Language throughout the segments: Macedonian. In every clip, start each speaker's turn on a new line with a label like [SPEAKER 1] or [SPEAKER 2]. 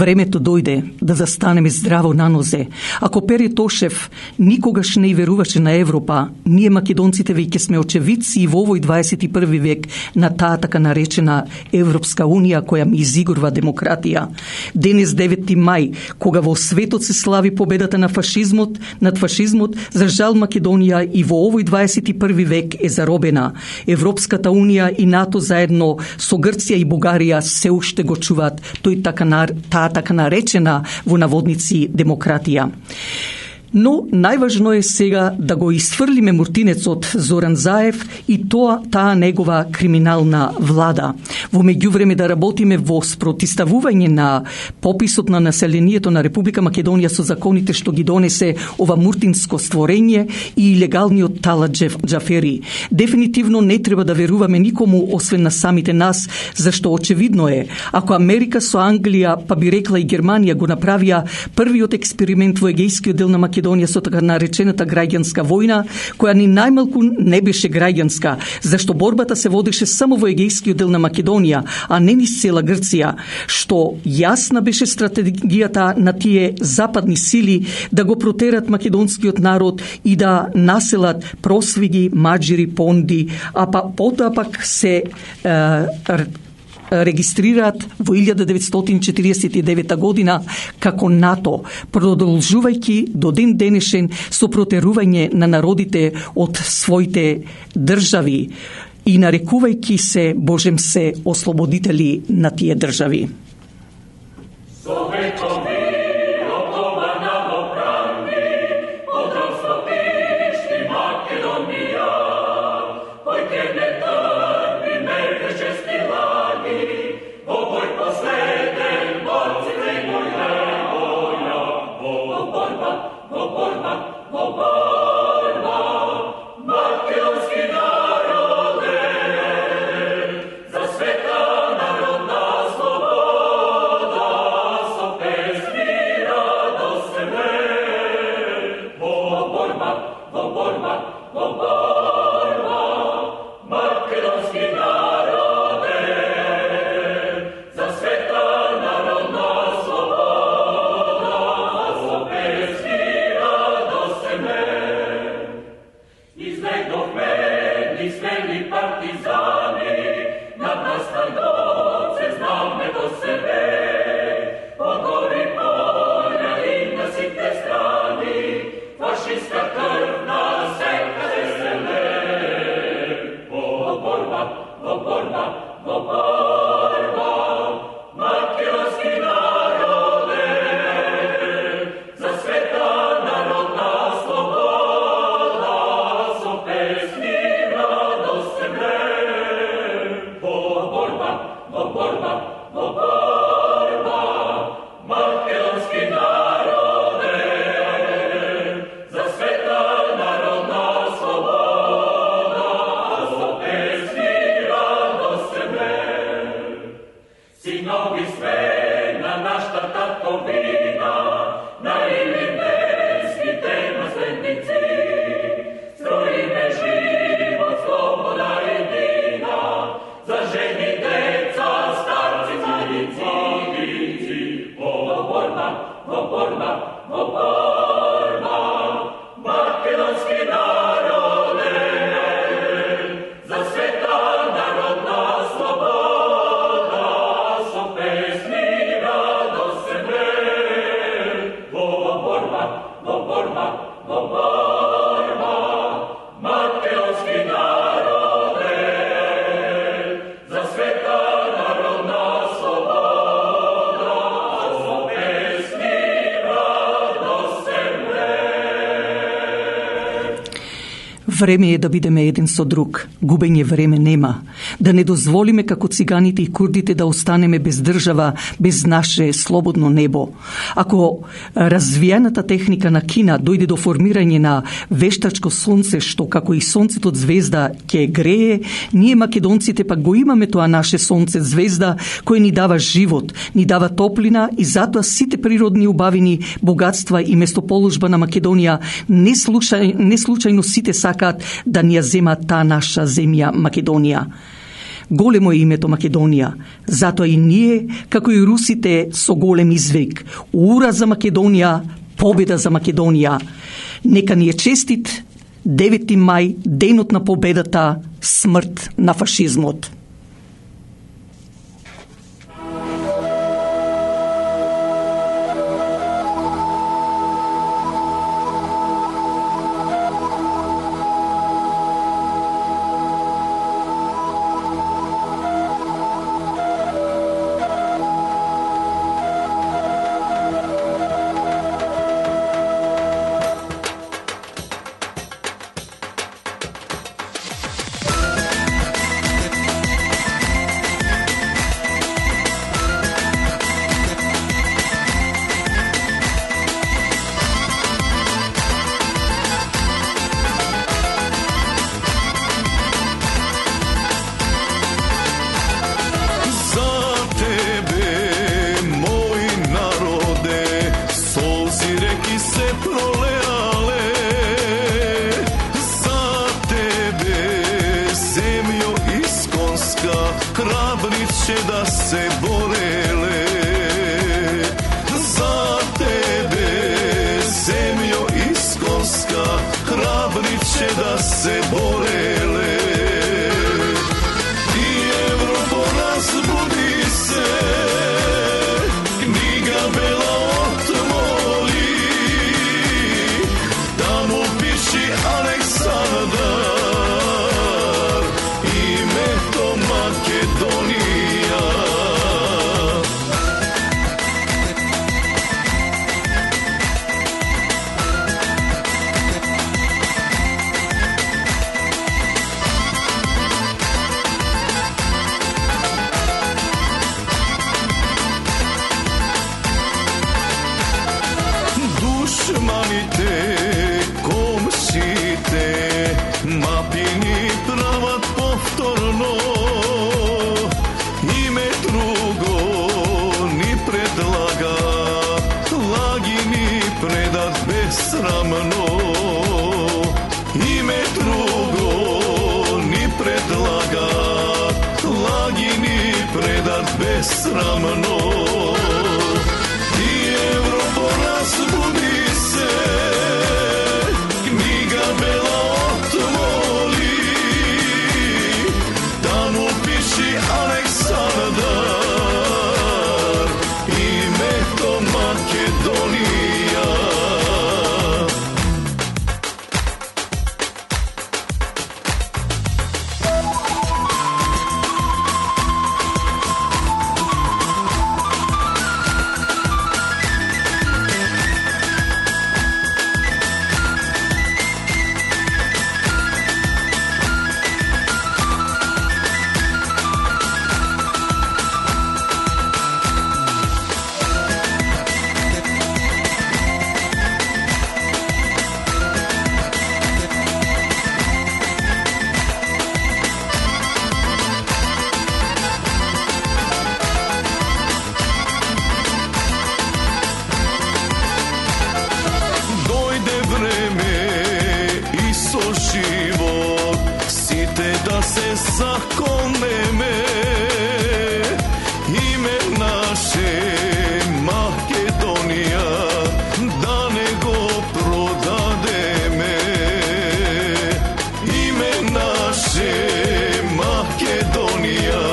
[SPEAKER 1] Времето дојде да застанеме здраво на нозе. Ако Пере Тошев никогаш не веруваше на Европа, ние македонците веќе сме очевидци и во овој 21 век на таа така наречена Европска унија која ми изигурва демократија. Денес 9 мај, кога во светот се слави победата на фашизмот, над фашизмот, за жал Македонија и во овој 21 век е заробена. Европската унија и НАТО заедно со Грција и Бугарија се уште го чуваат таа така наречена во наводници демократија. Но најважно е сега да го исфрлиме муртинецот Зоран Заев и таа негова криминална влада. Во меѓувреме да работиме во спротиставување на пописот на населението на Република Македонија со законите што ги донесе ова муртинско створење и илегалниот Талат Џафери. Дефинитивно не треба да веруваме никому освен на самите нас, зашто очевидно е, ако Америка со Англија, па би рекла и Германија го направија првиот експеримент во егејскиот дел на Македонија со така наречената граѓанска војна, која ни најмалку не беше граѓанска, зашто борбата се водеше само во егејскиот дел на Македонија, а не низ цела Грција, што јасна беше стратегијата на тие западни сили да го протерат македонскиот народ и да населат просвиги, маџири, понди, а потоа пак се регистрираат во 1949 година како НАТО, продолжувајќи до ден денешен со протерување на народите од своите држави и нарекувајќи се, Божем се, ослободители на тие држави. Време е да бидеме еден со друг. Губење време нема. Да не дозволиме како циганите и курдите да останеме без држава, без наше слободно небо. Ако развиената техника на Кина дојде до формирање на вештачко сонце, што како и сонцето звезда ќе грее, ние македонците пак го имаме тоа наше сонце звезда кој ни дава живот, ни дава топлина и затоа сите природни убавини, богатства и местоположба на Македонија не случајно сите сакаат да ни ја земат таа наша земја Македонија. Големо е името Македонија, затоа и ние, како и русите, со голем извик. Ура за Македонија, победа за Македонија. Нека ни е честит 9 мај, денот на победата, смрт на фашизмот.
[SPEAKER 2] Hrabrit će da se borele za tebe, zemljo iskonska, hrabrit će da se borele. I Evropo, razbudi se, knjiga bela otvori, tamo piši Aleksandar, ime to Makedonija. Dušmanite, komšite, mapini pravat povtorno, ime drugo ni predlaga, lagi ni predat besramno. Ime drugo ni predlaga, lagi ni predat besramno. I Evropo, razbudi se, knjiga bela otvori, tamo piši Aleksandar, ime to Makedonija. Život, site da se zakoneme, ime naše Makedonija, da nego prodademe. Ime naše Makedonija,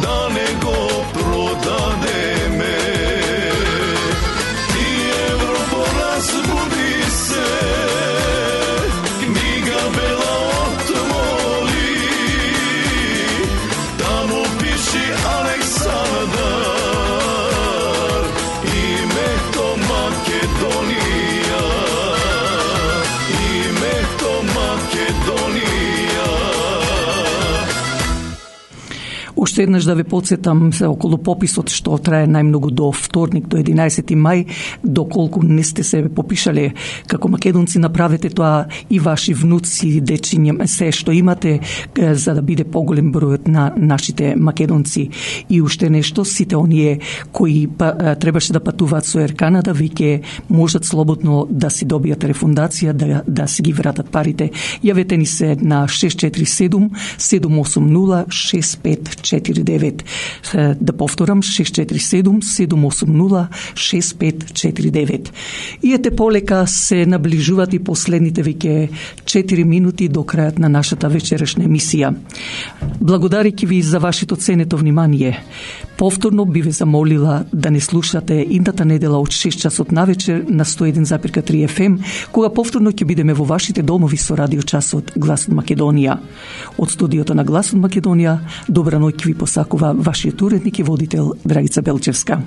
[SPEAKER 2] da nego prodademe. I Evropo, razbudi se, knjiga bela otvori,
[SPEAKER 1] Уште еднаш да ве подсетам за околу пописот што трае најмногу до вторник, до 11 мај, доколку не сте се попишале како македонци, направете тоа и ваши внуци, дечиња, се што имате, за да биде поголем бројот на нашите македонци. И уште нешто, сите оние кои требаше да патуваат со Air Canada, веќе можат слободно да си добијат рефундација, да си ги вратат парите. Јавете ни се на 647-780-6549. Да повторам, 647-780-6549. И ете полека се наближуваат и последните веќе 4 минути до крајот на нашата вечерашна емисија. Благодарики ви за вашето ценето внимание. Повторно би ве замолила да не слушате идната недела од 6 часот навечер на 101,3 FM, кога повторно ќе бидеме во вашите домови со радиочасот Глас од Македонија. Од студиото на Глас од Македонија, добра ноќ ви посакува вашиот уредник и водител Драгица Белчевска.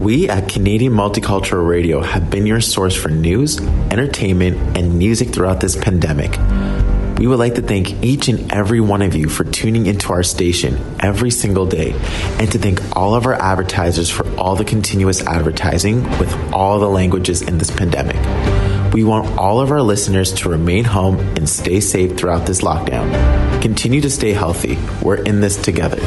[SPEAKER 3] We at Canadian Multicultural Radio have been your source for news, entertainment, and music throughout this pandemic. We would like to thank each and every one of you for tuning into our station every single day, and to thank all of our advertisers for all the continuous advertising with all the languages in this pandemic. We want all of our listeners to remain home and stay safe throughout this lockdown. Continue to stay healthy. We're in this together.